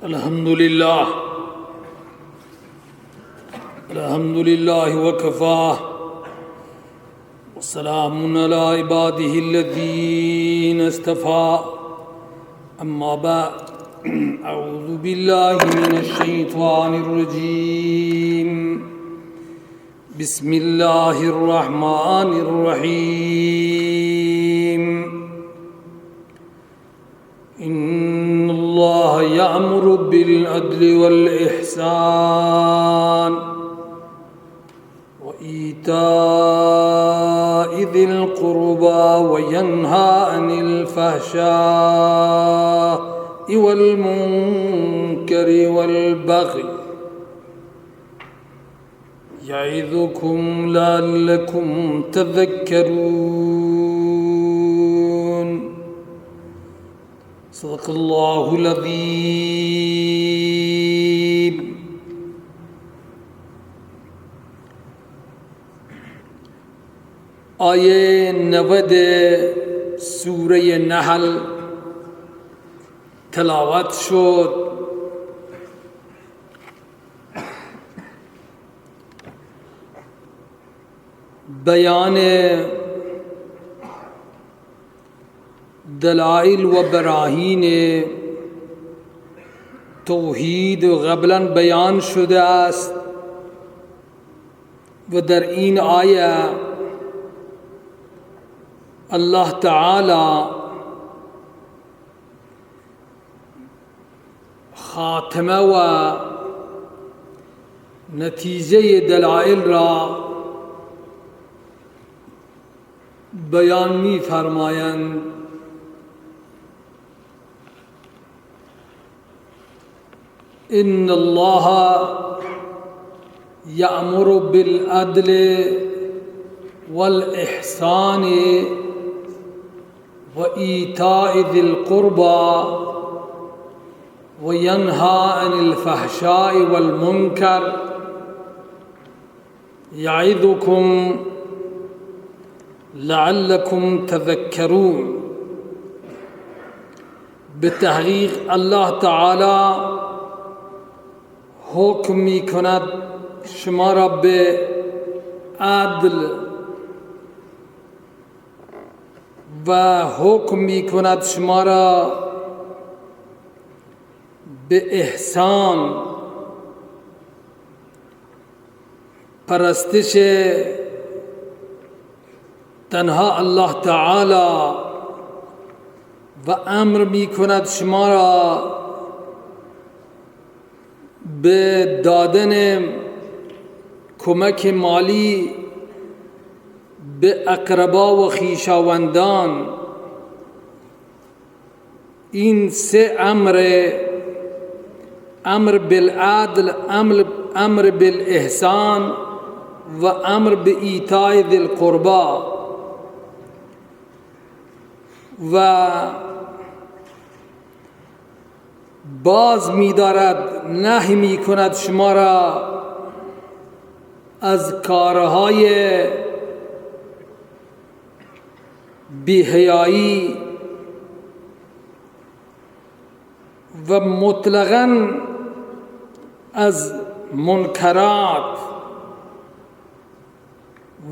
الحمد لله وكفى وسلام على عباده الذين اصطفى أما بعد أعوذ بالله من الشيطان الرجيم بسم الله الرحمن الرحيم إن الله يأمر بالعدل والإحسان وإيتاء ذي القربى وينهى عن الفحشاء والمنكر والبغي يعظكم لعلكم تذكرون صدق الله العظيم. آیه 90 سوره نحل تلاوت شد. بیان دلائل و براهین توحید قبلا بیان شده است و در این آیه الله تعالی خاتمه و نتیجه دلائل را بیان می فرمایند. إن الله يأمر بالعدل والإحسان وإيتاء ذي القربى وينهى عن الفحشاء والمنكر يعظكم لعلكم تذكرون. بتحقیق الله تعالی حکم می کند شما را به عدل و حکم می کند شما را به احسان، پرستش تنها الله تعالی و امر می کند شما را به دادن کمک مالی به اقربا و خویشاوندان. این سه امر بالعدل، امر بالاحسان و امر به ایتاء ذی القربی و باز می دارد، نهی می کند شما را از کارهای بی‌حیایی و مطلقاً از منکرات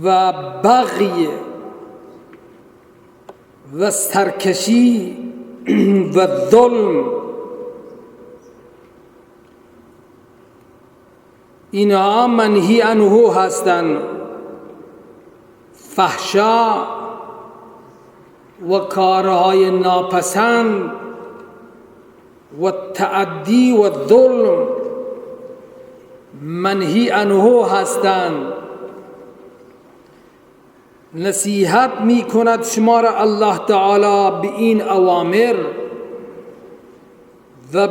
و بغی و سرکشی و ظلم. اینها منهی عنه هستند. فحشا و کارهای ناپسند و تعدی و ظلم منهی عنه هستند. نصیحت می کند شما را الله تعالی به این اوامر و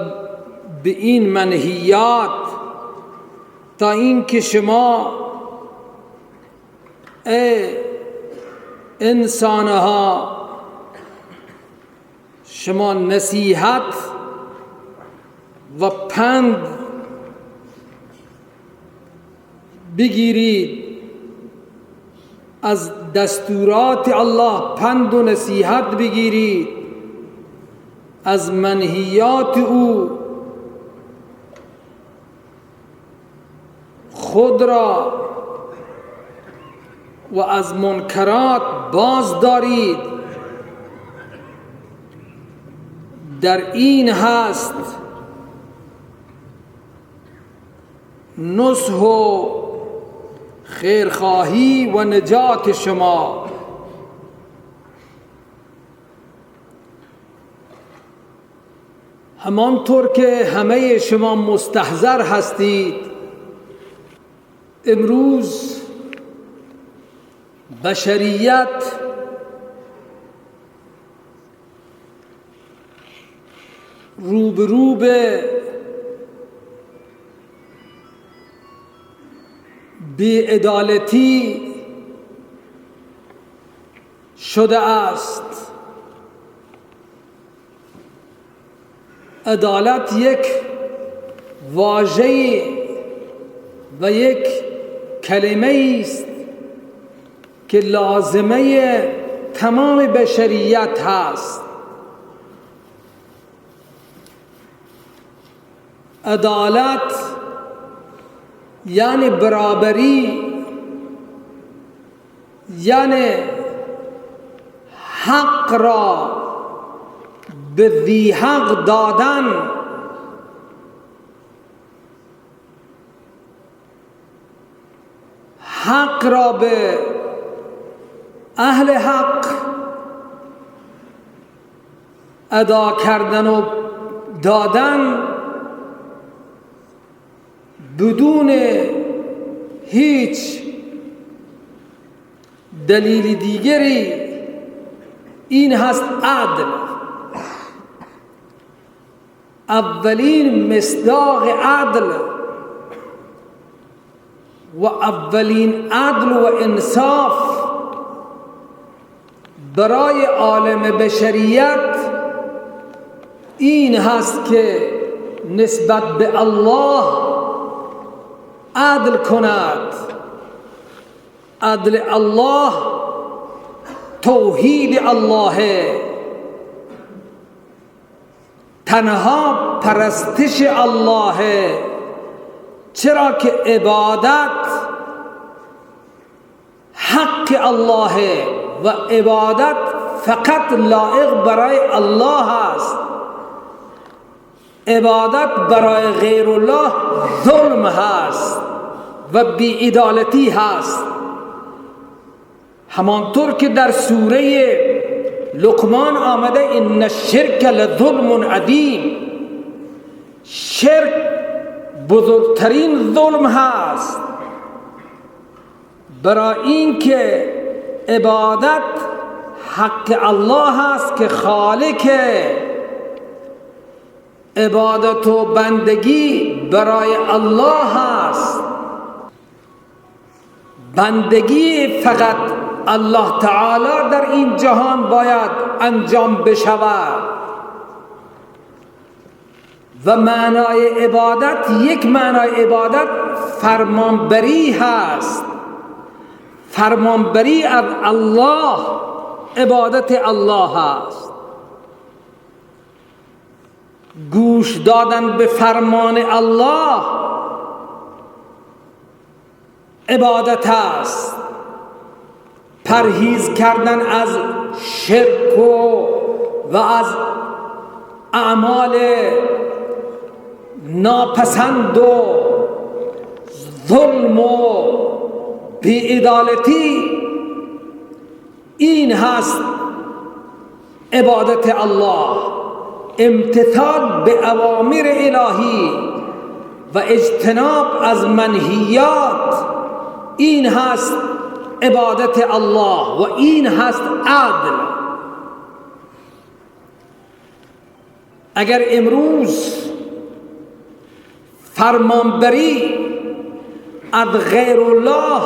به این منهیات تا اینکه شما ای انسانها شما نصیحت و پند بگیرید از دستورات الله، پند و نصیحت بگیرید از منهیات او خود را و از منکرات باز دارید. در این هست نصح و خیرخواهی و نجات شما. همانطور که همه شما مستحضر هستید، امروز بشریت روبرو به بی‌عدالتی شده است. عدالت یک واژه و یک کلمه است که لازمه تمام بشریت هست. عدالت یعنی برابری، یعنی حق را به ذی حق دادن. حق را به اهل حق ادا کردن و دادن بدون هیچ دلیل دیگری. این هست عدل. اولین مصداق عدل و اولین عدل و انصاف برای عالم بشریت این هست که نسبت به الله عدل کند. عدل الله توحید الله، تنها پرستش الله، چرا که عبادت حق الله و عبادت فقط لایق برای الله است. عبادت برای غیر الله ظلم هست و بی‌عدالتی هست. همانطور که در سوره لقمان آمده ان الشرک لظلم عظیم، شرک بزرگترین ظلم هست. برای این که عبادت حق الله است که خالق عبادت و بندگی برای الله است. بندگی فقط الله تعالی در این جهان باید انجام بشود و معنای عبادت، یک معنای عبادت فرمانبری هست. فرمانبری از الله عبادت الله است. گوش دادن به فرمان الله عبادت است. پرهیز کردن از شرک و از اعمال ناپسند و ظلم و بی‌عدالتی، این هست عبادت الله. امتثال به اوامر الهی و اجتناب از منهیات، این هست عبادت الله و این هست عدل. اگر امروز فرمانبری از غیر الله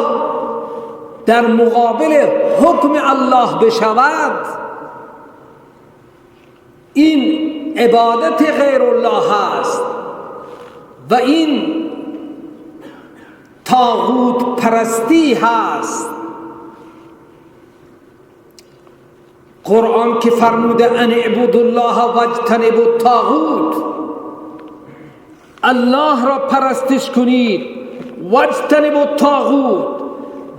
در مقابل حکم الله بشود، این عبادت غیر الله است و این طاغوت پرستی هست. قرآن که فرموده ان اعبدوا الله واجتنبوا الطاغوت، الله را پرستش کنید واجتنبوا الطاغوت،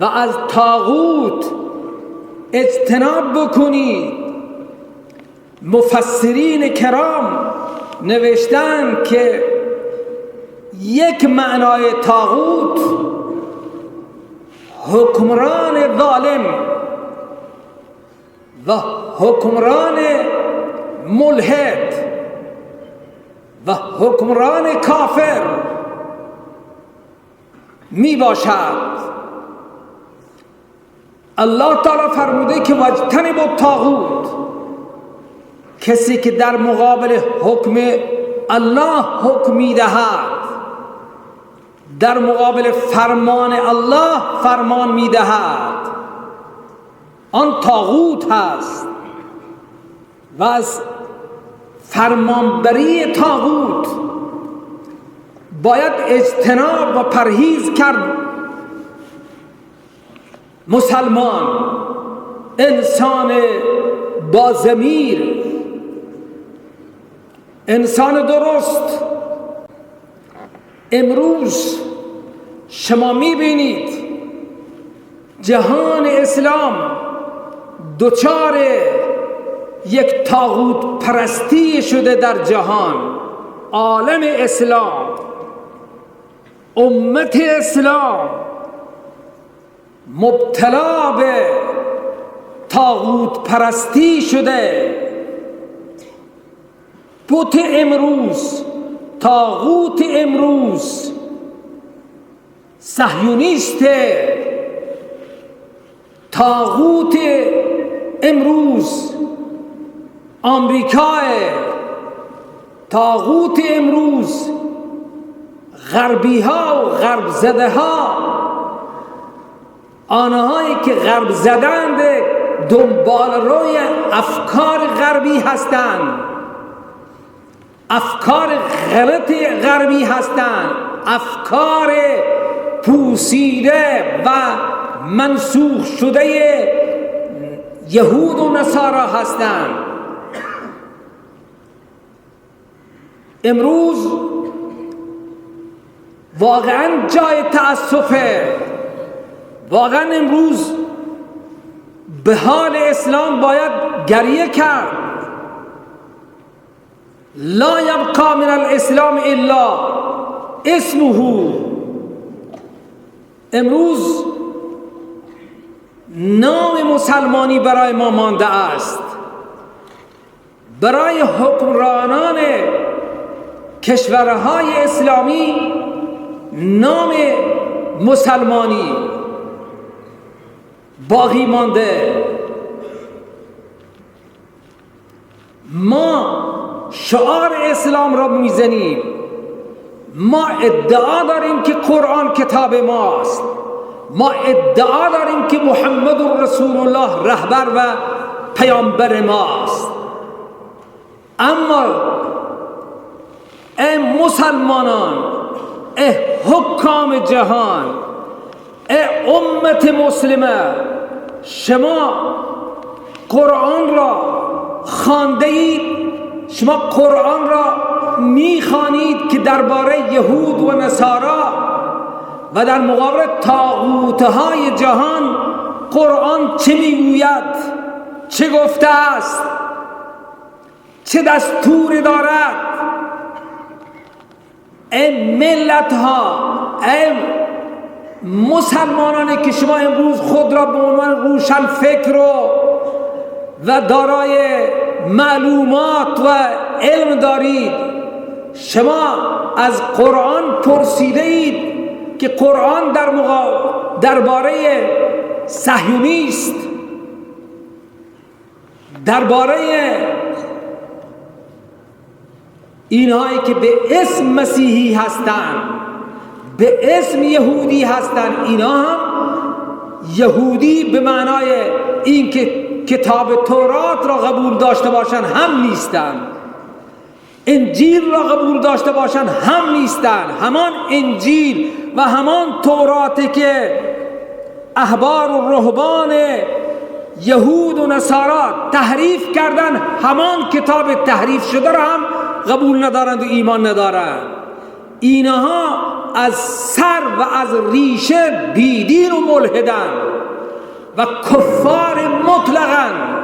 و از طاغوت اجتناب بکنید. مفسرین کرام نوشتن که یک معنای طاغوت حکمران ظالم و حکمران ملحد و حکمران کافر می باشد. الله تعالی فرموده که واجتنبوا الطاغوت، کسی که در مقابل حکم الله حکم می دهد، در مقابل فرمان الله فرمان می دهد، آن طاغوت هست. و از فرمانبری طاغوت باید اجتناب و پرهیز کرد. مسلمان، انسان با ضمیر، انسان درست. امروز شما میبینید جهان اسلام دچار یک طاغوت پرستی شده در جهان. عالم اسلام، امت اسلام مبتلا به طاغوت پرستی شده. بت امروز، طاغوت امروز صهیونیست، طاغوت امروز آمریکا، طاغوت امروز غربی ها و غرب زده ها، آنهایی که غرب زدند دنبال روی افکار غربی هستند، افکار غلط غربی هستند، افکار پوسیده و منسوخ شده یهود و نصارا هستند. امروز واقعا جای تأسفه. واقعا امروز به حال اسلام باید گریه کرد. لا یبقى من الاسلام الا اسمه. امروز نام مسلمانی برای ما مانده است. برای حکمرانان کشورهای اسلامی نام مسلمانی باقی مانده. ما شعار اسلام را میزنیم، ما ادعا داریم که قرآن کتاب ماست، ما ادعا داریم که محمد رسول الله رهبر و پیامبر ماست. اما ای مسلمانان، ای حکام جهان، ای امت مسلمه، شما قرآن را خوانده اید، شما قرآن را میخوانید که درباره یهود و نصارا و در مقابل طاغوتهای جهان قرآن چه میگوید، چه گفته است، چه دستور دارد. ای ملت ها، ای مسلمانانی که شما امروز خود را به عنوان روشن فکر و دارای معلومات و علم دارید، شما از قرآن پرسیده اید که قرآن درباره صهیونیست، درباره اینهایی که به اسم مسیحی هستند، به اسم یهودی هستند، اینا هم یهودی به معنای این که کتاب تورات را قبول داشته باشند هم نیستند، انجیل را قبول داشته باشند هم نیستند. همان انجیل و همان توراتی که احبار و رهبان یهود و نصارا تحریف کردن، همان کتاب تحریف شده را هم قبول ندارند و ایمان ندارند. اینها از سر و از ریشه بیدین و ملحدن و کفار مطلقاً.